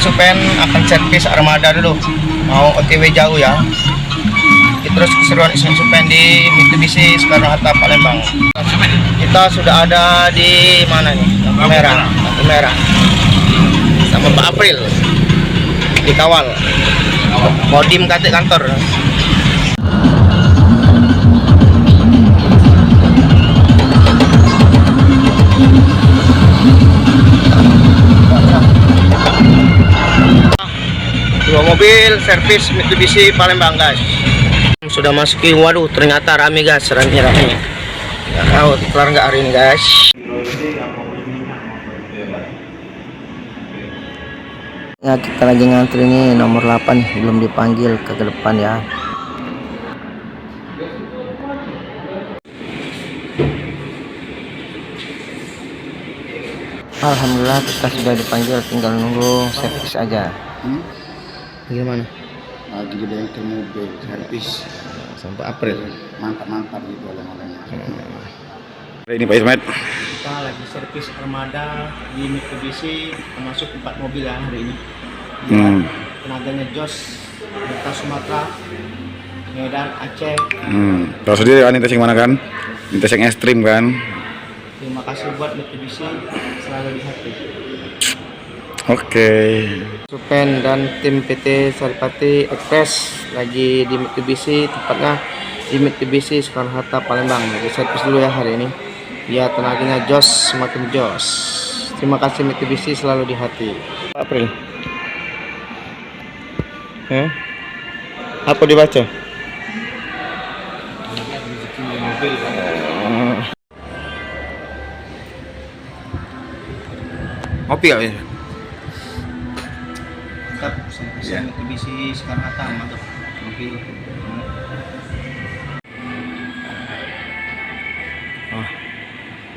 Supen akan servis armada dulu, mau OTW jauh ya. Terus keseruan Ismet Supen di Mitsubishi Soekarno Hatta Palembang. Kita sudah ada di mana nih? Lampu merah sama Pak April dikawal Modim katik kantor. Dua mobil servis Mitsubishi Palembang guys. Sudah masuki, waduh ternyata rame guys, rame. Nggak tahu kelar nggak hari ini guys. Ya kita lagi ngantri nih nomor 8 nih, belum dipanggil ke depan ya. Alhamdulillah kita sudah dipanggil, tinggal nunggu servis aja. Gimana? Lagi di bengkel mobil servis Sampai April. mantap gitu oleh-olehnya. Ini Pak Ismet. Kita lagi servis armada di Mitsubishi, termasuk 4 mobil ya hari ini. Tenaganya Jos, Delta Sumatera, Medan, Aceh. Tahu sendiri kan ini tes yang mana kan? Ini tes yang ekstrim kan? Terima kasih buat Mitsubishi, selalu di hati. Oke. Supen dan tim PT Saripati Express lagi di Mitsubishi, tepatnya di Mitsubishi Soekarno Hatta Palembang. Lagi servis dulu ya hari ini. Ya tenaganya jos, semakin jos. Terima kasih Mitsubishi, selalu di hati. April. Apa dibaca? Kopi ya? Mantap, servis Mitsubishi Soekarno Hatta, mantap. Mobil.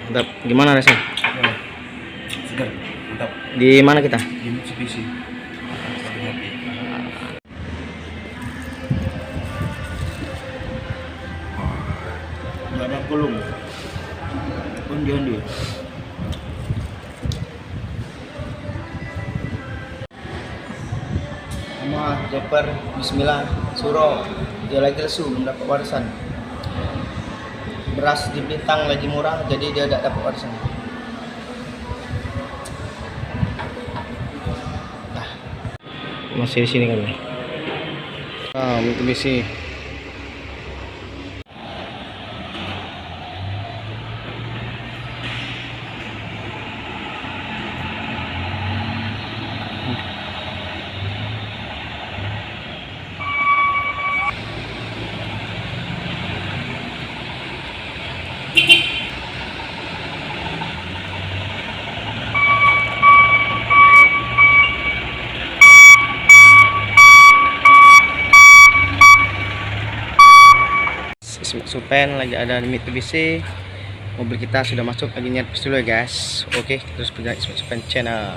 Mantap. Gimana rasanya? Sudah, mantap. Di mana kita? Di Mitsubishi. Nggak ada gulung. Undi. Sama Jeper, Bismillah, Suro. Dia lagi lesu, belum dapat warisan. Beras di Bintang lagi murah, jadi dia tidak dapat warisan. Masih di sini kan? Mitsubishi. Ismet Supen lagi ada di Mitsubishi. Mobil kita sudah masuk, lagi nyervis dulu ya guys. Oke, terus pegang Ismet Supen channel.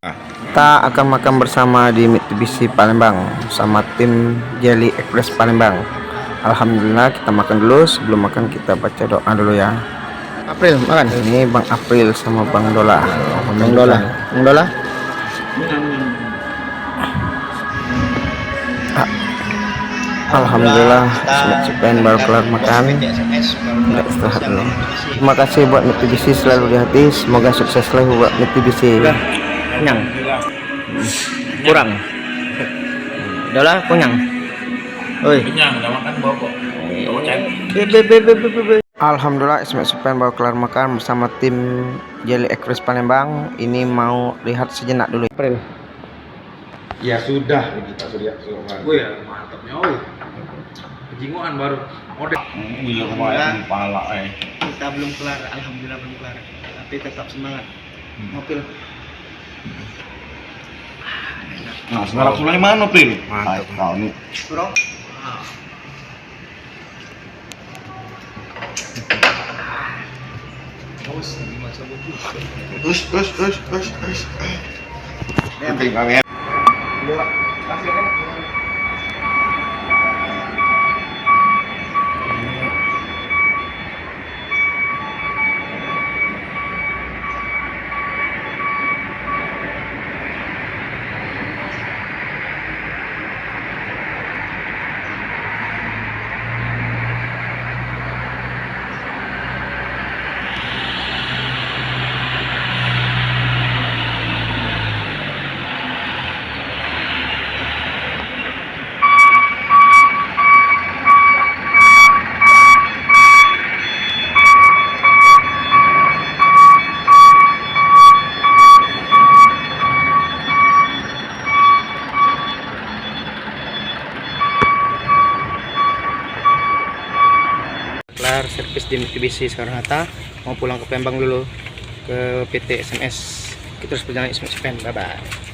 Kita akan makan bersama di Mitsubishi Palembang sama tim Jelly Express Palembang. Alhamdulillah kita makan dulu. Sebelum makan kita baca doa dulu ya. April makan. Ini Bang April sama Bang Dola. Bang Dola. Alhamdulillah Ismet Supen baru kelar makan, udah istirahat dulu. Terima kasih buat Mitsubishi, selalu di hati. Semoga sukses selalu buat Mitsubishi. Kenyang? Kurang? Udahlah, kenyang. Oi. Kenyang, udah makan bawa kok. Alhamdulillah Ismet Supen baru kelar makan bersama tim Jelly Express Palembang. Ini mau lihat sejenak dulu. April. Ya sudah, kita sudah. Wih, mantapnya, kejinguan baru model. Iya kemarin pala Kita belum kelar, alhamdulillah belum kelar. Tapi tetap semangat. Mobil. Nah, sekarang sulanya mana, Pril? Mantap. Kau nih. Bro. Us. Oke, kami. kelar servis di Mitsubishi Soekarno-Hatta, mau pulang ke Palembang dulu ke PT SMS. Kita terus perjalanan SMS Pen. Bye bye.